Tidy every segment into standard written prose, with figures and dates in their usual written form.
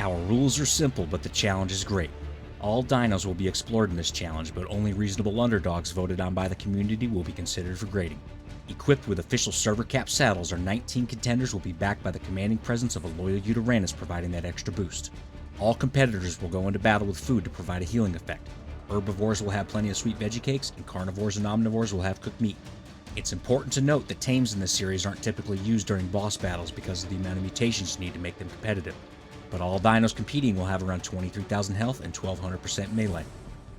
Our rules are simple, but the challenge is great. All dinos will be explored in this challenge, but only reasonable underdogs voted on by the community will be considered for grading. Equipped with official server cap saddles, our 19 contenders will be backed by the commanding presence of a loyal Uranus providing that extra boost. All competitors will go into battle with food to provide a healing effect. Herbivores will have plenty of sweet veggie cakes, and carnivores and omnivores will have cooked meat. It's important to note that tames in this series aren't typically used during boss battles because of the amount of mutations you need to make them competitive. But all dinos competing will have around 23,000 health and 1200% melee.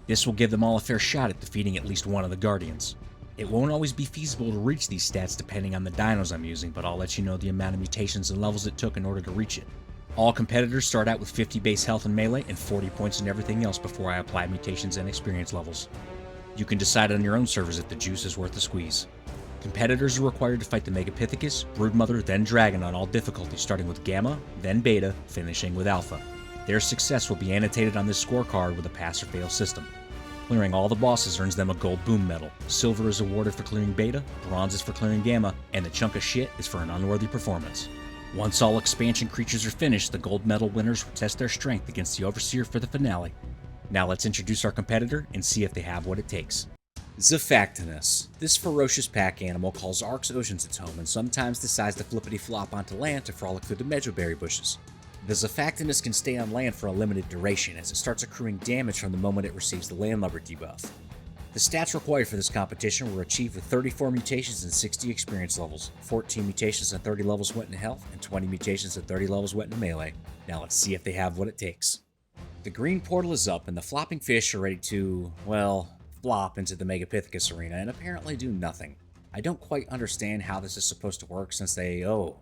This will give them all a fair shot at defeating at least one of the Guardians. It won't always be feasible to reach these stats depending on the dinos I'm using, but I'll let you know the amount of mutations and levels it took in order to reach it. All competitors start out with 50 base health and melee and 40 points in everything else before I apply mutations and experience levels. You can decide on your own servers if the juice is worth the squeeze. Competitors are required to fight the megapithecus, broodmother, then dragon on all difficulties, starting with gamma, then beta, finishing with alpha. Their success will be annotated on this scorecard with a pass or fail system. Clearing all the bosses earns them a gold boom medal. Silver is awarded for clearing beta, bronze is for clearing gamma, and the chunk of shit is for an unworthy performance. Once all expansion creatures are finished, the gold medal winners will test their strength against the overseer for the finale. Now let's introduce our competitor and see if they have what it takes. Xiphactinus. This ferocious pack animal calls Ark's oceans its home and sometimes decides to flippity-flop onto land to frolic through the mejoberry bushes. The Xiphactinus can stay on land for a limited duration as it starts accruing damage from the moment it receives the landlubber debuff. The stats required for this competition were achieved with 34 mutations and 60 experience levels, 14 mutations and 30 levels went into health, and 20 mutations and 30 levels went into melee. Now let's see if they have what it takes. The green portal is up and the flopping fish are ready to, well, flop into the megapithecus arena and apparently do nothing. I don't quite understand how this is supposed to work since they, oh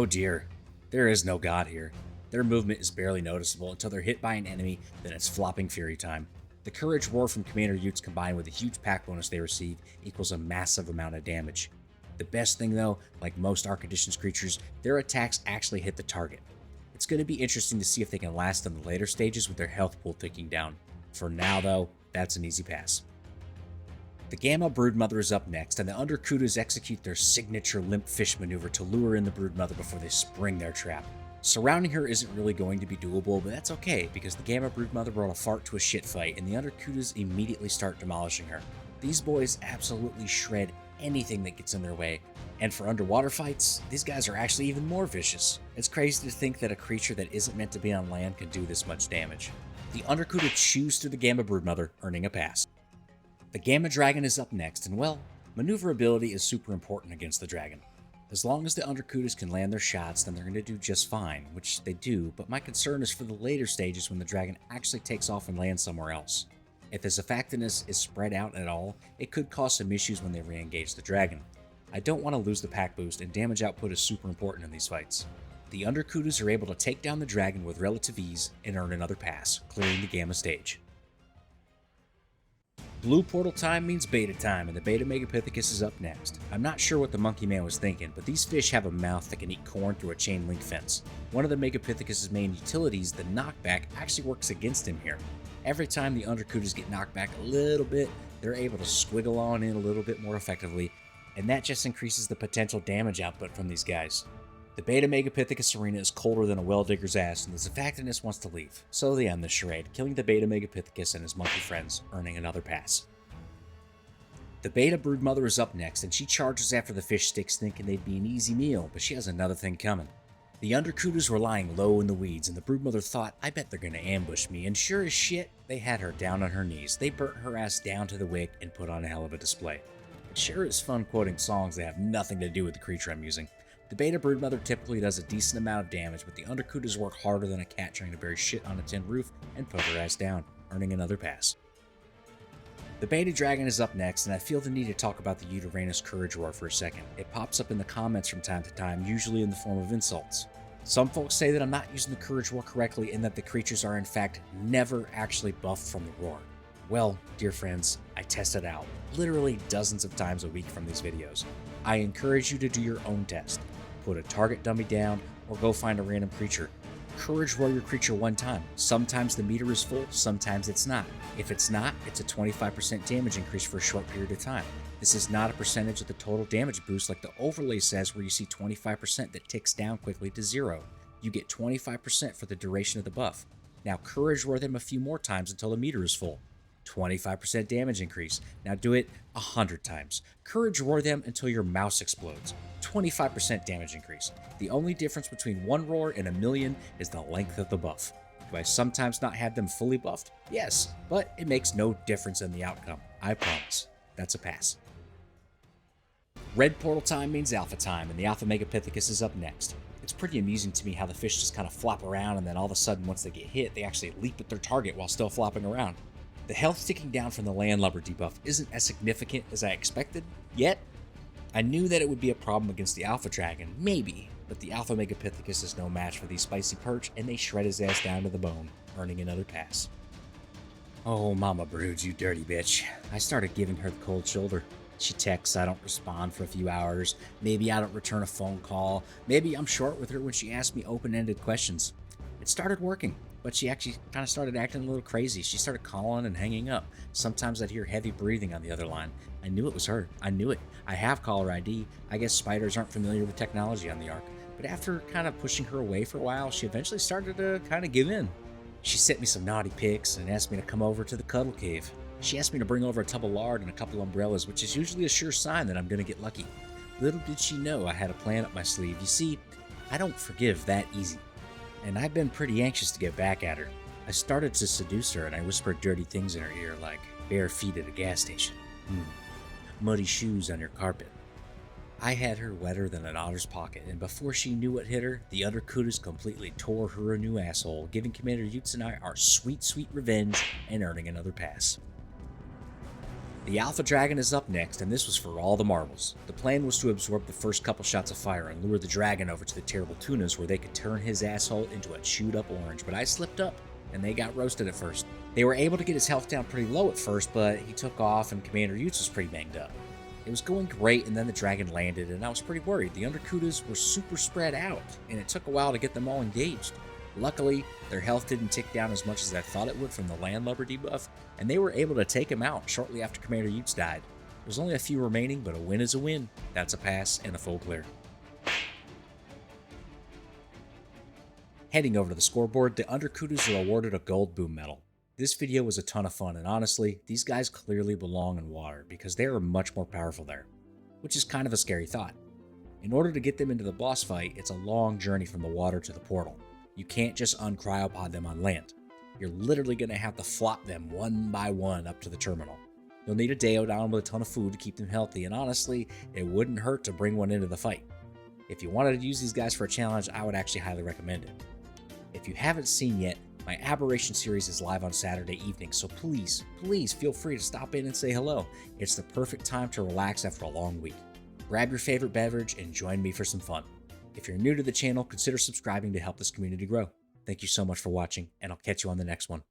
dear, there is no god here. Their movement is barely noticeable until they're hit by an enemy, then it's flopping fury time. The courage roar from Commander Utes combined with the huge pack bonus they receive equals a massive amount of damage. The best thing though, like most Ark Conditions creatures, their attacks actually hit the target. It's going to be interesting to see if they can last in the later stages with their health pool ticking down. For now though, that's an easy pass. The Gamma Broodmother is up next, and the Undercudas execute their signature limp fish maneuver to lure in the Broodmother before they spring their trap. Surrounding her isn't really going to be doable, but that's okay, because the Gamma Broodmother brought a fart to a shit fight, and the Undercudas immediately start demolishing her. These boys absolutely shred anything that gets in their way, and for underwater fights, these guys are actually even more vicious. It's crazy to think that a creature that isn't meant to be on land can do this much damage. The Undercuda chews through the Gamma Broodmother, earning a pass. The Gamma Dragon is up next, and well, maneuverability is super important against the dragon. As long as the Undercudas can land their shots, then they're going to do just fine, which they do, but my concern is for the later stages when the dragon actually takes off and lands somewhere else. If the Xiphactinus is spread out at all, it could cause some issues when they re-engage the dragon. I don't want to lose the pack boost, and damage output is super important in these fights. The Undercudas are able to take down the dragon with relative ease and earn another pass, clearing the Gamma stage. Blue portal time means beta time, and the beta megapithecus is up next. I'm not sure what the monkey man was thinking, but these fish have a mouth that can eat corn through a chain link fence. One of the megapithecus' main utilities, the knockback, actually works against him here. Every time the Undercudas get knocked back a little bit, they're able to squiggle on in a little bit more effectively, and that just increases the potential damage output from these guys. The beta megapithecus arena is colder than a well digger's ass, and the Xiphactinus wants to leave, so they end the charade, killing the beta megapithecus and his monkey friends, earning another pass. The beta broodmother is up next, and she charges after the fish sticks thinking they'd be an easy meal, but she has another thing coming. The Undercudas were lying low in the weeds, and the broodmother thought, I bet they're gonna ambush me, and sure as shit, they had her down on her knees. They burnt her ass down to the wick and put on a hell of a display. It sure is fun quoting songs that have nothing to do with the creature I'm using. The beta broodmother typically does a decent amount of damage, but the Undercudas work harder than a cat trying to bury shit on a tin roof and put her ass down, earning another pass. The beta dragon is up next, and I feel the need to talk about the Uranus courage roar for a second. It pops up in the comments from time to time, usually in the form of insults. Some folks say that I'm not using the courage roar correctly and that the creatures are in fact never actually buffed from the roar. Well, dear friends, I test it out, literally dozens of times a week from these videos. I encourage you to do your own test. Put a target dummy down, or go find a random creature. Courage roar your creature one time. Sometimes the meter is full, sometimes it's not. If it's not, it's a 25% damage increase for a short period of time. This is not a percentage of the total damage boost like the overlay says, where you see 25% that ticks down quickly to 0. You get 25% for the duration of the buff. Now courage roar them a few more times until the meter is full. 25% damage increase. Now do it 100 times. Courage roar them until your mouse explodes. 25% damage increase. The only difference between one roar and a million is the length of the buff. Do I sometimes not have them fully buffed? Yes, but it makes no difference in the outcome. I promise. That's a pass. Red portal time means alpha time, and the alpha megapithecus is up next. It's pretty amusing to me how the fish just kind of flop around, and then all of a sudden once they get hit, they actually leap at their target while still flopping around. The health ticking down from the landlubber debuff isn't as significant as I expected, yet I knew that it would be a problem against the alpha dragon, maybe, but the alpha megapithecus is no match for these spicy perch, and they shred his ass down to the bone, earning another pass. Oh, mama broods, you dirty bitch. I started giving her the cold shoulder. She texts, I don't respond for a few hours, maybe I don't return a phone call, maybe I'm short with her when she asks me open-ended questions. It started working, but she actually kind of started acting a little crazy. She started calling and hanging up. Sometimes I'd hear heavy breathing on the other line. I knew it was her. I knew it. I have caller ID. I guess spiders aren't familiar with technology on the Ark. But after kind of pushing her away for a while, she eventually started to kind of give in. She sent me some naughty pics and asked me to come over to the cuddle cave. She asked me to bring over a tub of lard and a couple umbrellas, which is usually a sure sign that I'm going to get lucky. Little did she know I had a plan up my sleeve. You see, I don't forgive that easy. And I've been pretty anxious to get back at her. I started to seduce her and I whispered dirty things in her ear like bare feet at a gas station. Muddy shoes on your carpet. I had her wetter than an otter's pocket, and before she knew what hit her, the undercutus completely tore her a new asshole, giving Commander Utes and I our sweet, sweet revenge and earning another pass. The Alpha Dragon is up next, and this was for all the marbles. The plan was to absorb the first couple shots of fire and lure the dragon over to the terrible tunas where they could turn his asshole into a chewed up orange, but I slipped up, and they got roasted at first. They were able to get his health down pretty low at first, but he took off and Commander Utes was pretty banged up. It was going great, and then the dragon landed, and I was pretty worried. The undercutas were super spread out, and it took a while to get them all engaged. Luckily, their health didn't tick down as much as I thought it would from the landlubber debuff, and they were able to take him out shortly after Commander Utes died. There's only a few remaining, but a win is a win. That's a pass and a full clear. Heading over to the scoreboard, the undercutas are awarded a gold boom medal. This video was a ton of fun, and honestly, these guys clearly belong in water because they are much more powerful there, which is kind of a scary thought. In order to get them into the boss fight, it's a long journey from the water to the portal. You can't just uncryopod them on land. You're literally going to have to flop them one by one up to the terminal. You'll need a Deo down with a ton of food to keep them healthy, and honestly, it wouldn't hurt to bring one into the fight. If you wanted to use these guys for a challenge, I would actually highly recommend it. If you haven't seen yet, my Aberration series is live on Saturday evening, so please feel free to stop in and say hello. It's the perfect time to relax after a long week. Grab your favorite beverage and join me for some fun. If you're new to the channel, consider subscribing to help this community grow. Thank you so much for watching, and I'll catch you on the next one.